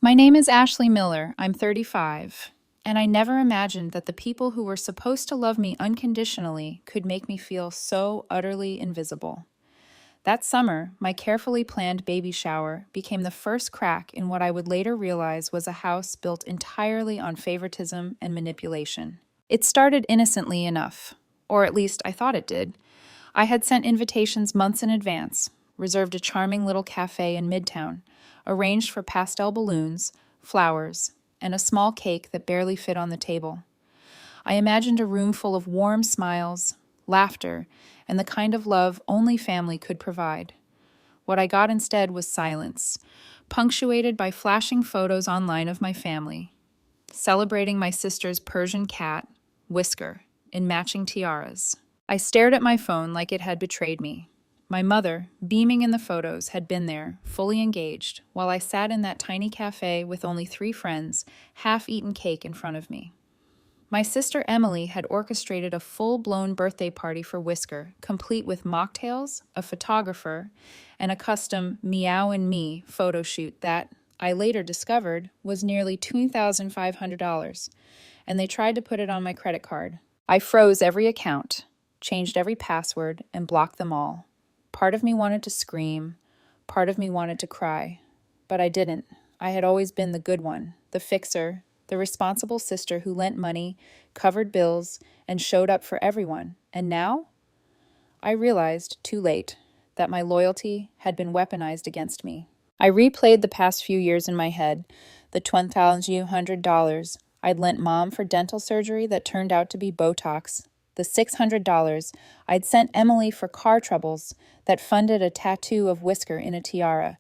My name is Ashley Miller. I'm 35, and I never imagined that the people who were supposed to love me unconditionally could make me feel so utterly invisible. That summer, my carefully planned baby shower became the first crack in what I would later realize was a house built entirely on favoritism and manipulation. It started innocently enough, or at least I thought it did. I had sent invitations months in advance, reserved a charming little cafe in Midtown, arranged for pastel balloons, flowers, and a small cake that barely fit on the table. I imagined a room full of warm smiles, laughter, and the kind of love only family could provide. What I got instead was silence, punctuated by flashing photos online of my family, celebrating my sister's Persian cat, Whisker, in matching tiaras. I stared at my phone like it had betrayed me. My mother, beaming in the photos, had been there, fully engaged, while I sat in that tiny cafe with only 3 friends, half-eaten cake in front of me. My sister Emily had orchestrated a full-blown birthday party for Whisker, complete with mocktails, a photographer, and a custom Meow and Me photo shoot that, I later discovered, was nearly $2,500, and they tried to put it on my credit card. I froze every account, changed every password, and blocked them all. Part of me wanted to scream, part of me wanted to cry, but I didn't. I had always been the good one, the fixer, the responsible sister who lent money, covered bills, and showed up for everyone. And now? I realized, too late, that my loyalty had been weaponized against me. I replayed the past few years in my head, the $1,200 I'd lent Mom for dental surgery that turned out to be Botox, the $600 I'd sent Emily for car troubles that funded a tattoo of Whisker in a tiara.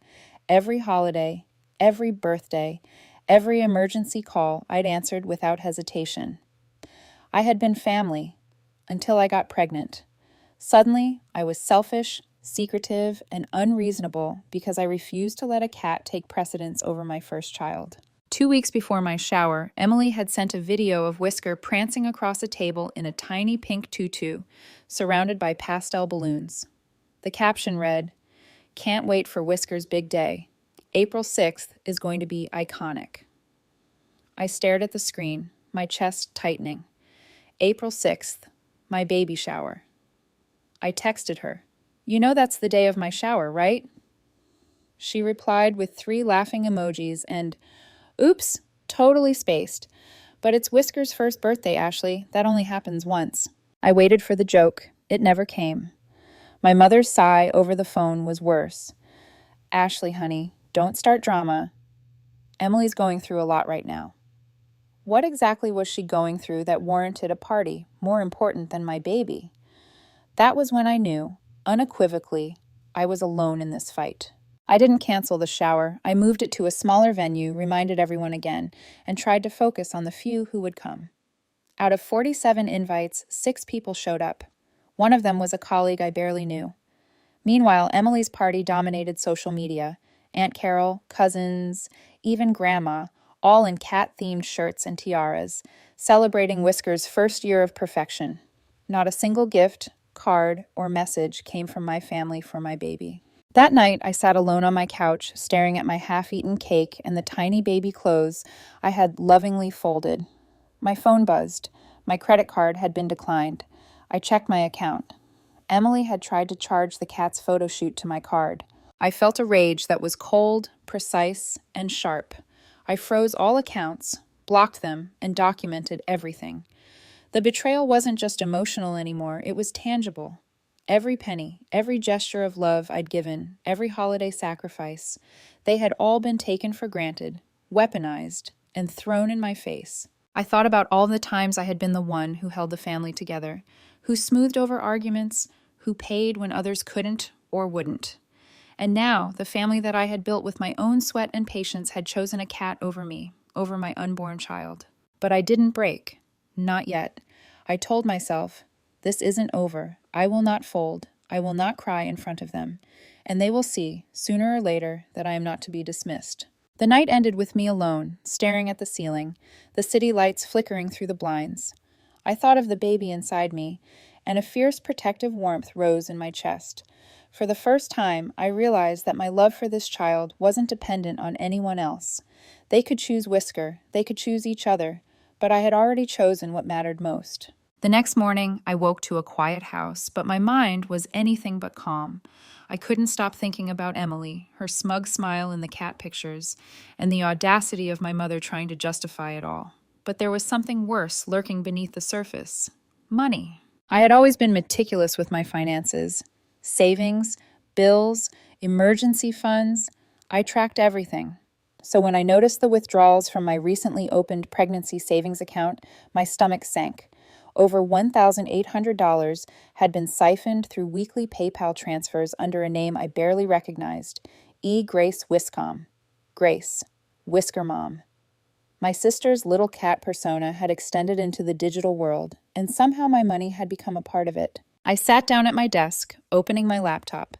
Every holiday, every birthday, every emergency call I'd answered without hesitation. I had been family until I got pregnant. Suddenly, I was selfish, secretive, and unreasonable because I refused to let a cat take precedence over my first child. 2 weeks before my shower, Emily had sent a video of Whisker prancing across a table in a tiny pink tutu, surrounded by pastel balloons. The caption read, "Can't wait for Whisker's big day. April 6th is going to be iconic." I stared at the screen, my chest tightening. April 6th, my baby shower. I texted her, "You know that's the day of my shower, right?" She replied with 3 laughing emojis and, "Oops, totally spaced. But it's Whisker's first birthday, Ashley. That only happens once." I waited for the joke. It never came. My mother's sigh over the phone was worse. "Ashley, honey, don't start drama. Emily's going through a lot right now." What exactly was she going through that warranted a party more important than my baby? That was when I knew, unequivocally, I was alone in this fight. I didn't cancel the shower. I moved it to a smaller venue, reminded everyone again, and tried to focus on the few who would come. Out of 47 invites, 6 people showed up. One of them was a colleague I barely knew. Meanwhile, Emily's party dominated social media. Aunt Carol, cousins, even Grandma, all in cat-themed shirts and tiaras, celebrating Whisker's first year of perfection. Not a single gift, card, or message came from my family for my baby. That night, I sat alone on my couch, staring at my half-eaten cake and the tiny baby clothes I had lovingly folded. My phone buzzed. My credit card had been declined. I checked my account. Emily had tried to charge the cat's photo shoot to my card. I felt a rage that was cold, precise, and sharp. I froze all accounts, blocked them, and documented everything. The betrayal wasn't just emotional anymore, it was tangible. Every penny, every gesture of love I'd given, every holiday sacrifice, they had all been taken for granted, weaponized, and thrown in my face. I thought about all the times I had been the one who held the family together, who smoothed over arguments, who paid when others couldn't or wouldn't. And now, the family that I had built with my own sweat and patience had chosen a cat over me, over my unborn child. But I didn't break. Not yet. I told myself, this isn't over. I will not fold. I will not cry in front of them. And they will see, sooner or later, that I am not to be dismissed. The night ended with me alone, staring at the ceiling, the city lights flickering through the blinds. I thought of the baby inside me, and a fierce protective warmth rose in my chest. For the first time, I realized that my love for this child wasn't dependent on anyone else. They could choose Whisker, they could choose each other, but I had already chosen what mattered most. The next morning, I woke to a quiet house, but my mind was anything but calm. I couldn't stop thinking about Emily, her smug smile in the cat pictures, and the audacity of my mother trying to justify it all. But there was something worse lurking beneath the surface: money. I had always been meticulous with my finances. Savings, bills, emergency funds. I tracked everything. So when I noticed the withdrawals from my recently opened pregnancy savings account, my stomach sank. Over $1,800 had been siphoned through weekly PayPal transfers under a name I barely recognized: E. Grace Wiscom. Grace. Whisker Mom. My sister's little cat persona had extended into the digital world, and somehow my money had become a part of it. I sat down at my desk, opening my laptop.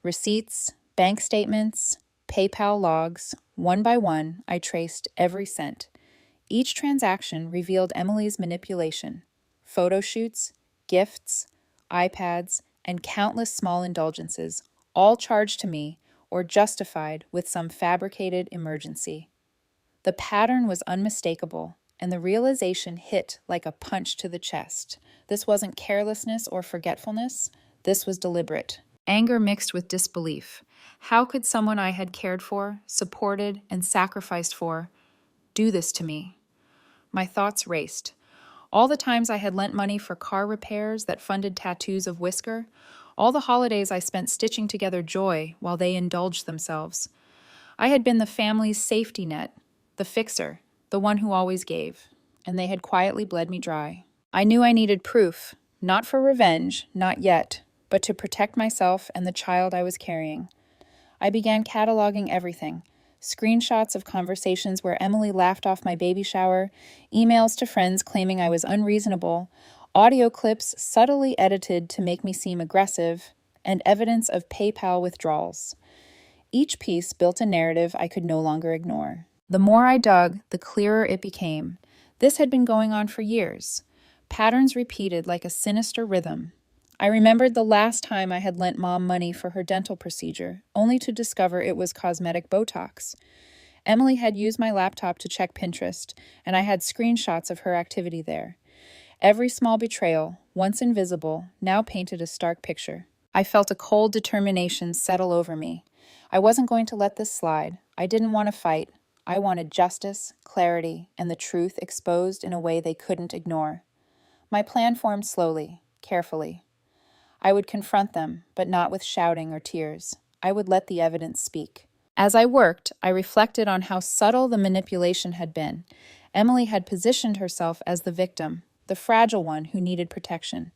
Receipts, bank statements, PayPal logs. One by one, I traced every cent. Each transaction revealed Emily's manipulation: photo shoots, gifts, iPads, and countless small indulgences, all charged to me or justified with some fabricated emergency. The pattern was unmistakable, and the realization hit like a punch to the chest. This wasn't carelessness or forgetfulness. This was deliberate. Anger mixed with disbelief. How could someone I had cared for, supported, and sacrificed for do this to me? My thoughts raced. All the times I had lent money for car repairs that funded tattoos of Whisker, all the holidays I spent stitching together joy while they indulged themselves. I had been the family's safety net, the fixer, the one who always gave, and they had quietly bled me dry. I knew I needed proof, not for revenge, not yet, but to protect myself and the child I was carrying. I began cataloging everything: screenshots of conversations where Emily laughed off my baby shower, emails to friends claiming I was unreasonable, audio clips subtly edited to make me seem aggressive, and evidence of PayPal withdrawals. Each piece built a narrative I could no longer ignore. The more I dug, the clearer it became. This had been going on for years. Patterns repeated like a sinister rhythm. I remembered the last time I had lent Mom money for her dental procedure, only to discover it was cosmetic Botox. Emily had used my laptop to check Pinterest, and I had screenshots of her activity there. Every small betrayal, once invisible, now painted a stark picture. I felt a cold determination settle over me. I wasn't going to let this slide. I didn't want to fight. I wanted justice, clarity, and the truth exposed in a way they couldn't ignore. My plan formed slowly, carefully. I would confront them, but not with shouting or tears. I would let the evidence speak. As I worked, I reflected on how subtle the manipulation had been. Emily had positioned herself as the victim, the fragile one who needed protection.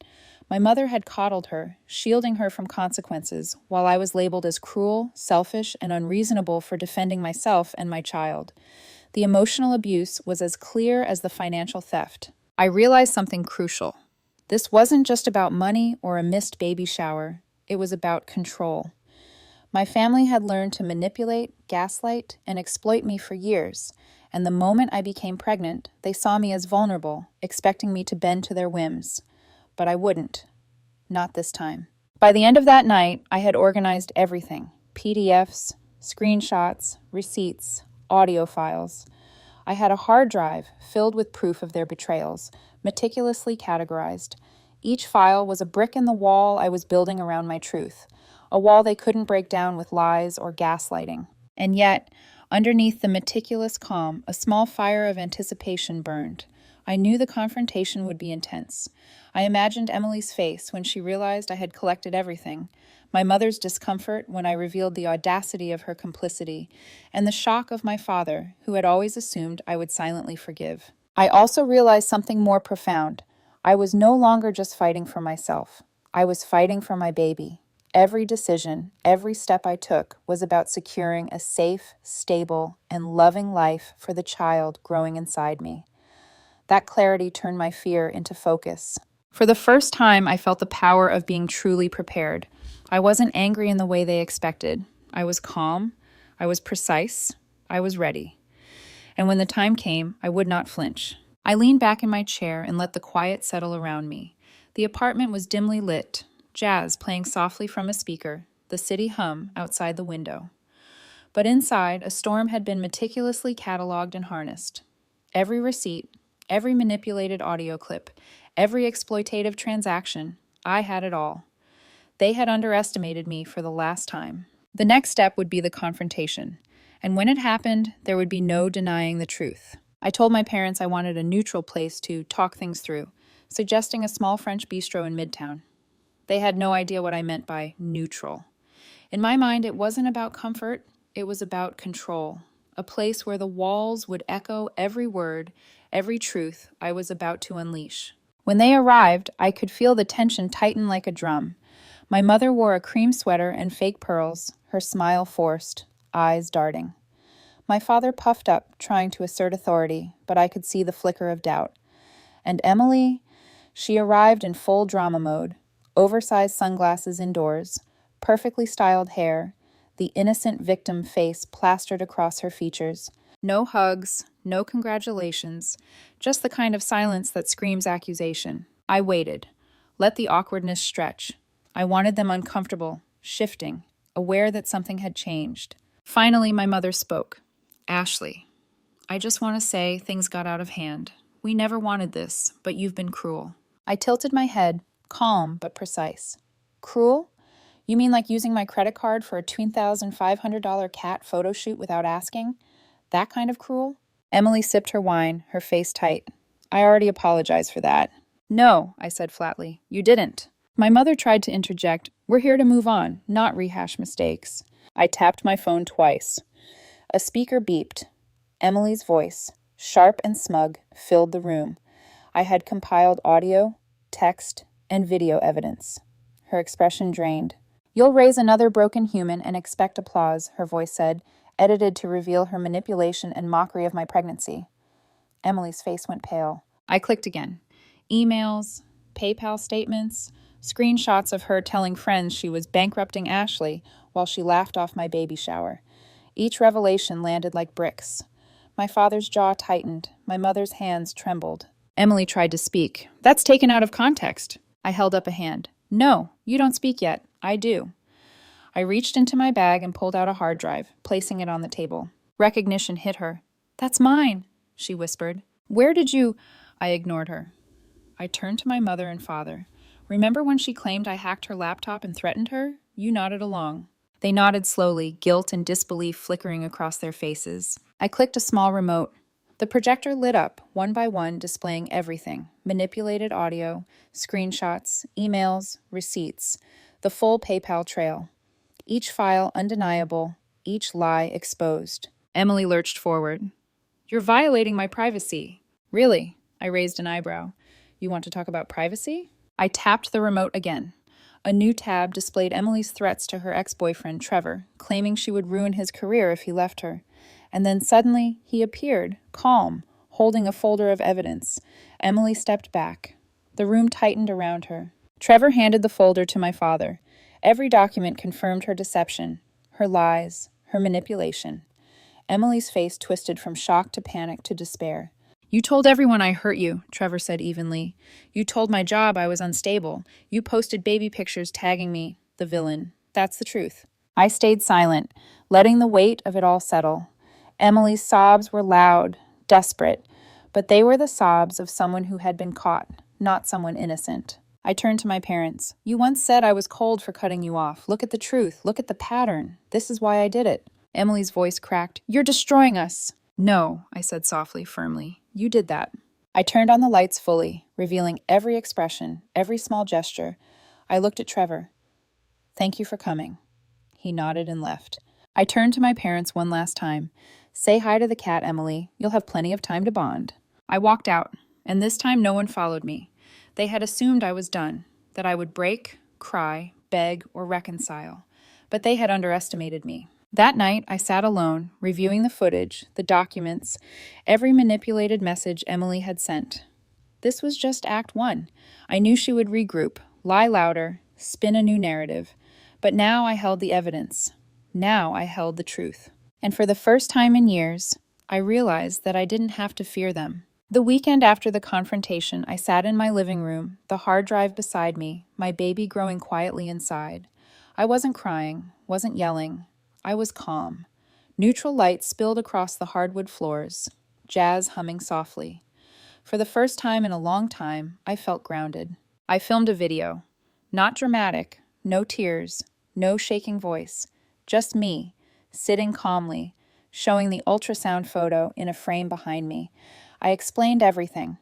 My mother had coddled her, shielding her from consequences, while I was labeled as cruel, selfish, and unreasonable for defending myself and my child. The emotional abuse was as clear as the financial theft. I realized something crucial. This wasn't just about money or a missed baby shower. It was about control. My family had learned to manipulate, gaslight, and exploit me for years, and the moment I became pregnant, they saw me as vulnerable, expecting me to bend to their whims. But I wouldn't. Not this time. By the end of that night, I had organized everything: PDFs, screenshots, receipts, audio files. I had a hard drive filled with proof of their betrayals, meticulously categorized. Each file was a brick in the wall I was building around my truth, a wall they couldn't break down with lies or gaslighting. And yet, underneath the meticulous calm, a small fire of anticipation burned. I knew the confrontation would be intense. I imagined Emily's face when she realized I had collected everything, my mother's discomfort when I revealed the audacity of her complicity, and the shock of my father, who had always assumed I would silently forgive. I also realized something more profound. I was no longer just fighting for myself. I was fighting for my baby. Every decision, every step I took was about securing a safe, stable, and loving life for the child growing inside me. That clarity turned my fear into focus. For the first time, I felt the power of being truly prepared. I wasn't angry in the way they expected. I was calm. I was precise. I was ready. And when the time came, I would not flinch. I leaned back in my chair and let the quiet settle around me. The apartment was dimly lit, jazz playing softly from a speaker, the city hum outside the window. But inside, a storm had been meticulously cataloged and harnessed. Every receipt, every manipulated audio clip, every exploitative transaction, I had it all. They had underestimated me for the last time. The next step would be the confrontation, and when it happened, there would be no denying the truth. I told my parents I wanted a neutral place to talk things through, suggesting a small French bistro in Midtown. They had no idea what I meant by neutral. In my mind, it wasn't about comfort, it was about control. A place where the walls would echo every word, every truth I was about to unleash. When they arrived, I could feel the tension tighten like a drum. My mother wore a cream sweater and fake pearls, her smile forced, eyes darting. My father puffed up, trying to assert authority, but I could see the flicker of doubt. And Emily, she arrived in full drama mode, oversized sunglasses indoors, perfectly styled hair, the innocent victim face plastered across her features. No hugs, no congratulations, just the kind of silence that screams accusation. I waited. Let the awkwardness stretch. I wanted them uncomfortable, shifting, aware that something had changed. Finally, my mother spoke. Ashley, I just want to say things got out of hand. We never wanted this, but you've been cruel. I tilted my head, calm but precise. Cruel? You mean like using my credit card for a $2,500 cat photo shoot without asking? That kind of cruel? Emily sipped her wine, her face tight. I already apologized for that. No, I said flatly. You didn't. My mother tried to interject. We're here to move on, not rehash mistakes. I tapped my phone twice. A speaker beeped. Emily's voice, sharp and smug, filled the room. I had compiled audio, text, and video evidence. Her expression drained. You'll raise another broken human and expect applause, her voice said, edited to reveal her manipulation and mockery of my pregnancy. Emily's face went pale. I clicked again. Emails, PayPal statements, screenshots of her telling friends she was bankrupting Ashley while she laughed off my baby shower. Each revelation landed like bricks. My father's jaw tightened. My mother's hands trembled. Emily tried to speak. That's taken out of context. I held up a hand. No, you don't speak yet. I do. I reached into my bag and pulled out a hard drive, placing it on the table. Recognition hit her. That's mine, she whispered. Where did you... I ignored her. I turned to my mother and father. Remember when she claimed I hacked her laptop and threatened her? You nodded along. They nodded slowly, guilt and disbelief flickering across their faces. I clicked a small remote. The projector lit up, one by one, displaying everything. Manipulated audio, screenshots, emails, receipts, the full PayPal trail. Each file undeniable, each lie exposed. Emily lurched forward. You're violating my privacy. Really? I raised an eyebrow. You want to talk about privacy? I tapped the remote again. A new tab displayed Emily's threats to her ex-boyfriend, Trevor, claiming she would ruin his career if he left her. And then suddenly, he appeared, calm, holding a folder of evidence. Emily stepped back. The room tightened around her. Trevor handed the folder to my father. Every document confirmed her deception, her lies, her manipulation. Emily's face twisted from shock to panic to despair. You told everyone I hurt you, Trevor said evenly. You told my job I was unstable. You posted baby pictures tagging me, the villain. That's the truth. I stayed silent, letting the weight of it all settle. Emily's sobs were loud, desperate, but they were the sobs of someone who had been caught, not someone innocent. I turned to my parents. You once said I was cold for cutting you off. Look at the truth. Look at the pattern. This is why I did it. Emily's voice cracked. You're destroying us. No, I said softly, firmly. You did that. I turned on the lights fully, revealing every expression, every small gesture. I looked at Trevor. Thank you for coming. He nodded and left. I turned to my parents one last time. Say hi to the cat, Emily. You'll have plenty of time to bond. I walked out, and this time no one followed me. They had assumed I was done, that I would break, cry, beg, or reconcile. But they had underestimated me. That night, I sat alone, reviewing the footage, the documents, every manipulated message Emily had sent. This was just Act 1. I knew she would regroup, lie louder, spin a new narrative. But now I held the evidence. Now I held the truth. And for the first time in years, I realized that I didn't have to fear them. The weekend after the confrontation, I sat in my living room, the hard drive beside me, my baby growing quietly inside. I wasn't crying, wasn't yelling. I was calm. Neutral light spilled across the hardwood floors, jazz humming softly. For the first time in a long time, I felt grounded. I filmed a video. Not dramatic, no tears, no shaking voice, just me, sitting calmly, showing the ultrasound photo in a frame behind me. I explained everything: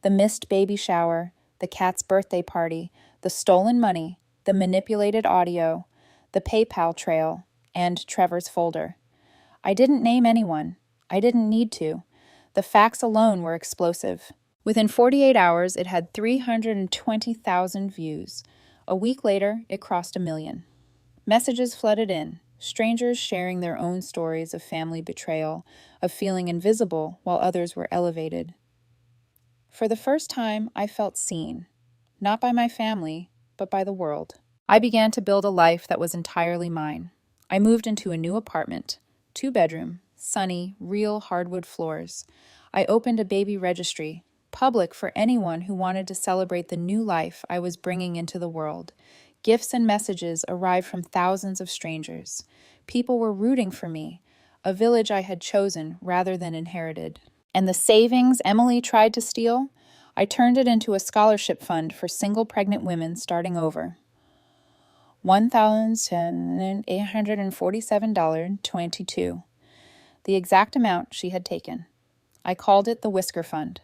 the missed baby shower, the cat's birthday party, the stolen money, the manipulated audio, the PayPal trail, and Trevor's folder. I didn't name anyone. I didn't need to. The facts alone were explosive. Within 48 hours, it had 320,000 views. A week later, it crossed 1 million. Messages flooded in, strangers sharing their own stories of family betrayal, of feeling invisible while others were elevated. For the first time, I felt seen, not by my family, but by the world. I began to build a life that was entirely mine. I moved into a new apartment, 2-bedroom, sunny, real hardwood floors. I opened a baby registry, public for anyone who wanted to celebrate the new life I was bringing into the world. Gifts and messages arrived from thousands of strangers. People were rooting for me, a village I had chosen rather than inherited. And the savings Emily tried to steal, I turned it into a scholarship fund for single pregnant women starting over. $1,847.22, the exact amount she had taken. I called it the Whisker Fund.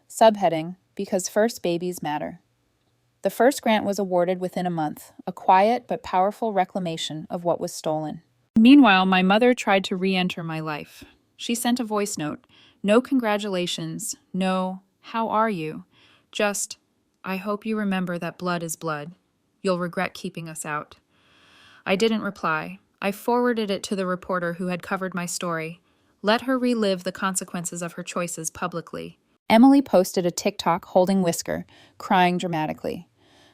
Subheading, because first babies matter. The first grant was awarded within a month, a quiet but powerful reclamation of what was stolen. Meanwhile, my mother tried to re-enter my life. She sent a voice note. No congratulations, no, how are you? Just, I hope you remember that blood is blood. You'll regret keeping us out. I didn't reply. I forwarded it to the reporter who had covered my story. Let her relive the consequences of her choices publicly. Emily posted a TikTok holding Whisker, crying dramatically.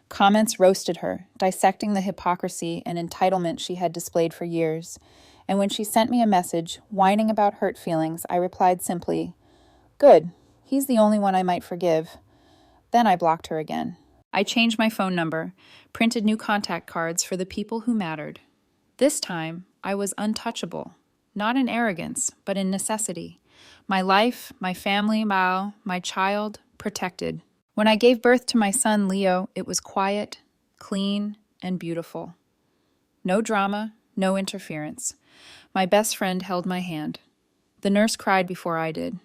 Comments roasted her, dissecting the hypocrisy and entitlement she had displayed for years. And when she sent me a message, whining about hurt feelings, I replied simply, "Good, he's the only one I might forgive." Then I blocked her again. I changed my phone number, printed new contact cards for the people who mattered. This time, I was untouchable, not in arrogance, but in necessity. My life, my family, my child, protected. When I gave birth to my son, Leo, it was quiet, clean, and beautiful. No drama, no interference. My best friend held my hand. The nurse cried before I did.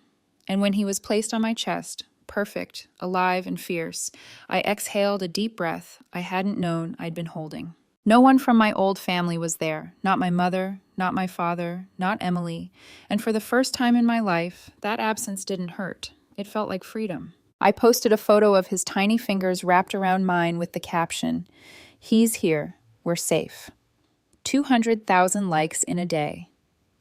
And when he was placed on my chest, perfect, alive, and fierce, I exhaled a deep breath I hadn't known I'd been holding. No one from my old family was there, not my mother, not my father, not Emily, and for the first time in my life, that absence didn't hurt. It felt like freedom. I posted a photo of his tiny fingers wrapped around mine with the caption, "He's here, we're safe." 200,000 likes in a day.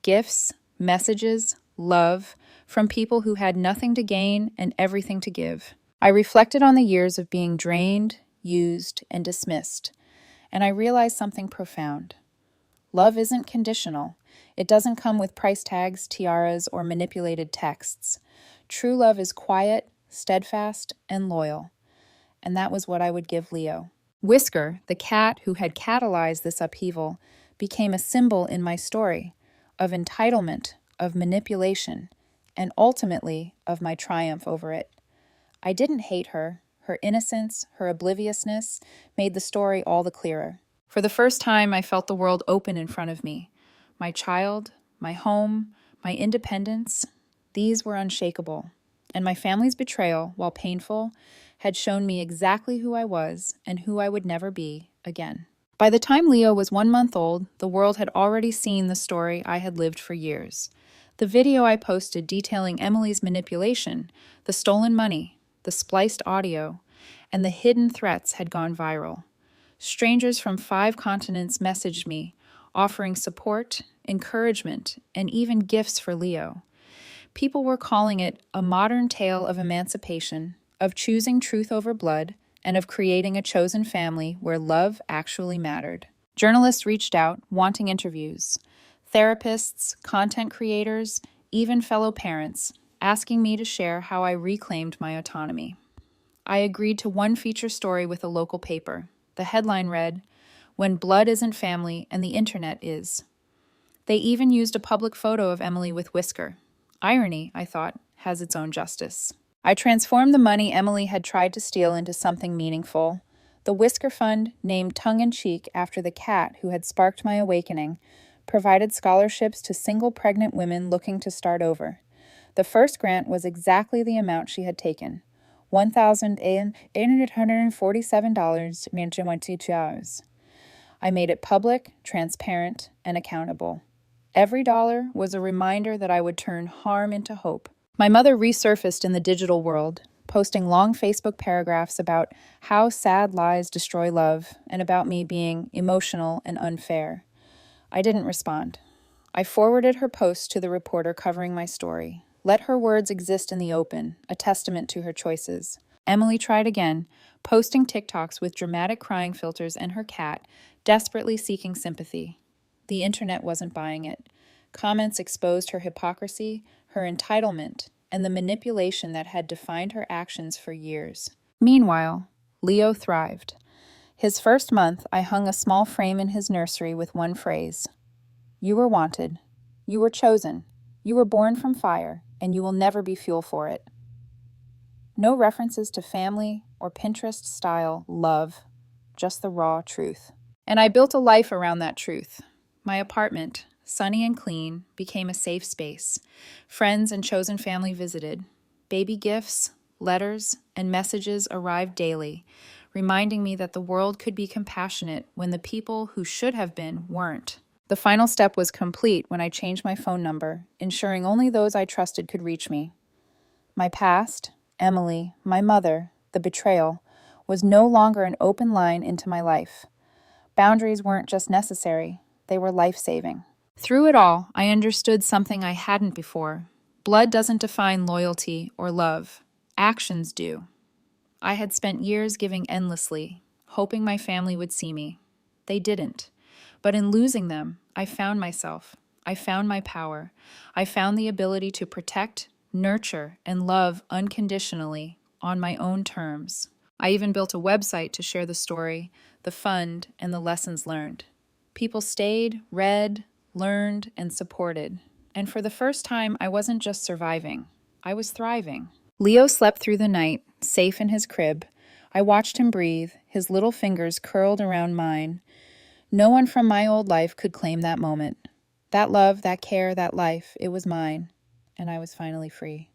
Gifts, messages, love, from people who had nothing to gain and everything to give. I reflected on the years of being drained, used, and dismissed, and I realized something profound. Love isn't conditional. It doesn't come with price tags, tiaras, or manipulated texts. True love is quiet, steadfast, and loyal. And that was what I would give Leo. Whisker, the cat who had catalyzed this upheaval, became a symbol in my story of entitlement, of manipulation, and ultimately of my triumph over it. I didn't hate her. Her innocence, her obliviousness made the story all the clearer. For the first time, I felt the world open in front of me. My child, my home, my independence, these were unshakable. And my family's betrayal, while painful, had shown me exactly who I was and who I would never be again. By the time Leo was 1 month old, the world had already seen the story I had lived for years. The video I posted detailing Emily's manipulation, the stolen money, the spliced audio, and the hidden threats had gone viral. Strangers from 5 continents messaged me, offering support, encouragement, and even gifts for Leo. People were calling it a modern tale of emancipation, of choosing truth over blood, and of creating a chosen family where love actually mattered. Journalists reached out, wanting interviews. Therapists, content creators, even fellow parents, asking me to share how I reclaimed my autonomy. I agreed to one feature story with a local paper. The headline read, "When Blood Isn't Family and the Internet Is." They even used a public photo of Emily with Whisker. Irony, I thought, has its own justice. I transformed the money Emily had tried to steal into something meaningful. The Whisker Fund, named tongue-in-cheek after the cat who had sparked my awakening, provided scholarships to single pregnant women looking to start over. The first grant was exactly the amount she had taken, $1,847.22. I made it public, transparent, and accountable. Every dollar was a reminder that I would turn harm into hope. My mother resurfaced in the digital world, posting long Facebook paragraphs about how sad lies destroy love and about me being emotional and unfair. I didn't respond. I forwarded her post to the reporter covering my story. Let her words exist in the open, a testament to her choices. Emily tried again, posting TikToks with dramatic crying filters and her cat, desperately seeking sympathy. The internet wasn't buying it. Comments exposed her hypocrisy, her entitlement, and the manipulation that had defined her actions for years. Meanwhile, Leo thrived. His first month, I hung a small frame in his nursery with one phrase: "You were wanted. You were chosen. You were born from fire, and you will never be fuel for it." No references to family or Pinterest-style love, just the raw truth. And I built a life around that truth. My apartment, sunny and clean, became a safe space. Friends and chosen family visited. Baby gifts, letters, and messages arrived daily, reminding me that the world could be compassionate when the people who should have been weren't. The final step was complete when I changed my phone number, ensuring only those I trusted could reach me. My past, Emily, my mother, the betrayal, was no longer an open line into my life. Boundaries weren't just necessary, they were life-saving. Through it all, I understood something I hadn't before. Blood doesn't define loyalty or love. Actions do. I had spent years giving endlessly, hoping my family would see me. They didn't. But in losing them, I found myself. I found my power. I found the ability to protect, nurture, and love unconditionally on my own terms. I even built a website to share the story, the fund, and the lessons learned. People stayed, read, learned, and supported. And for the first time, I wasn't just surviving. I was thriving. Leo slept through the night, safe in his crib. I watched him breathe, his little fingers curled around mine. No one from my old life could claim that moment. That love, that care, that life, it was mine. And I was finally free.